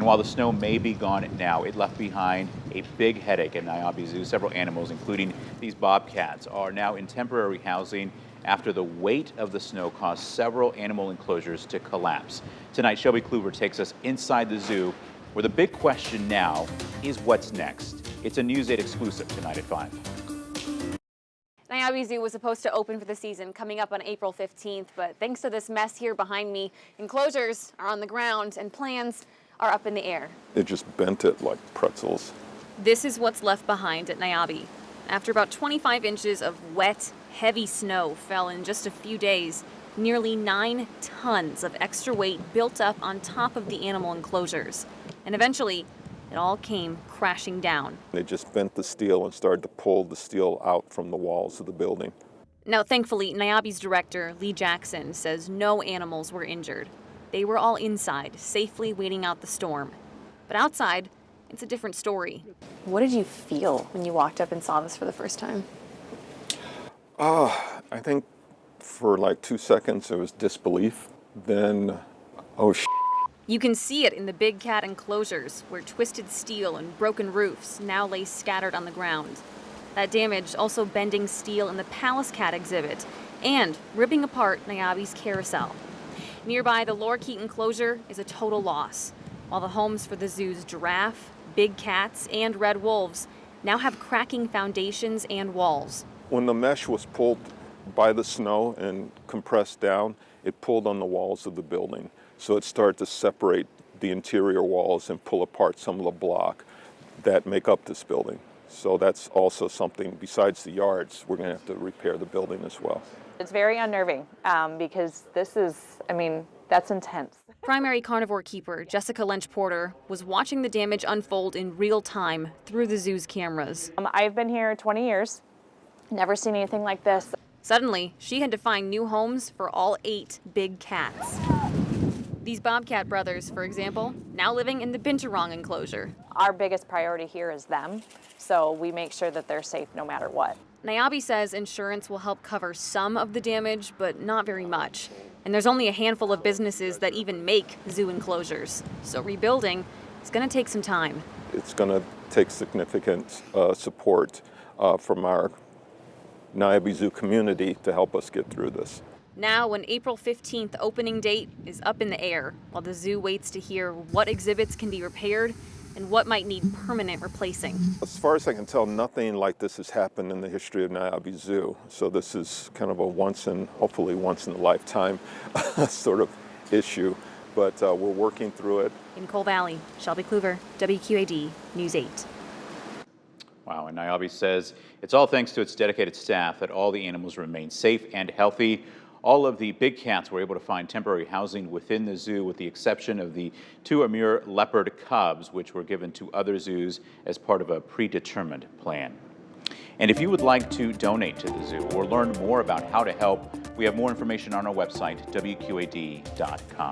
And while the snow may be gone now, it left behind a big headache at Niabi Zoo. Several animals, including these bobcats, are now in temporary housing after the weight of the snow caused several animal enclosures to collapse. Tonight, Shelby Kluver takes us inside the zoo, where the big question now is what's next. It's a News 8 exclusive tonight at 5. Niabi Zoo was supposed to open for the season coming up on April 15th, but thanks to this mess here behind me, enclosures are on the ground and plans are up in the air. It just bent it like pretzels. This is what's left behind at Niabi. After about 25 inches of wet, heavy snow fell in just a few days, nearly 9 tons of extra weight built up on top of the animal enclosures. And eventually, it all came crashing down. They just bent the steel and started to pull the steel out from the walls of the building. Now, thankfully, Niabi's director, Lee Jackson, says no animals were injured. They were all inside, safely waiting out the storm. But outside, it's a different story. What did you feel when you walked up and saw this for the first time? I think for like 2 seconds it was disbelief. Then, oh sh**. You can see it in the big cat enclosures, where twisted steel and broken roofs now lay scattered on the ground. That damage also bending steel in the Palace Cat exhibit and ripping apart Niabi's carousel. Nearby, the lorikeet enclosure is a total loss, while the homes for the zoo's giraffe, big cats, and red wolves now have cracking foundations and walls. When the mesh was pulled by the snow and compressed down, it pulled on the walls of the building. So it started to separate the interior walls and pull apart some of the block that make up this building. So that's also something, besides the yards, we're gonna have to repair the building as well. It's very unnerving because this is, that's intense. Primary carnivore keeper Jessica Lynch-Porter was watching the damage unfold in real time through the zoo's cameras. I've been here 20 years, never seen anything like this. Suddenly, she had to find new homes for all 8 big cats. These bobcat brothers, for example, now living in the Binturong enclosure. Our biggest priority here is them, so we make sure that they're safe no matter what. Niabi says insurance will help cover some of the damage, but not very much. And there's only a handful of businesses that even make zoo enclosures. So rebuilding is going to take some time. It's going to take significant support from our Niabi Zoo community to help us get through this. Now, an April 15th opening date is up in the air, while the zoo waits to hear what exhibits can be repaired and what might need permanent replacing. As far as I can tell, nothing like this has happened in the history of Niabi Zoo. So this is kind of a hopefully once in a lifetime sort of issue. But we're working through it. In Coal Valley, Shelby Kluver, WQAD News 8. Wow, and Niabi says it's all thanks to its dedicated staff that all the animals remain safe and healthy. All of the big cats were able to find temporary housing within the zoo, with the exception of the 2 Amur leopard cubs, which were given to other zoos as part of a predetermined plan. And if you would like to donate to the zoo or learn more about how to help, we have more information on our website, WQAD.com.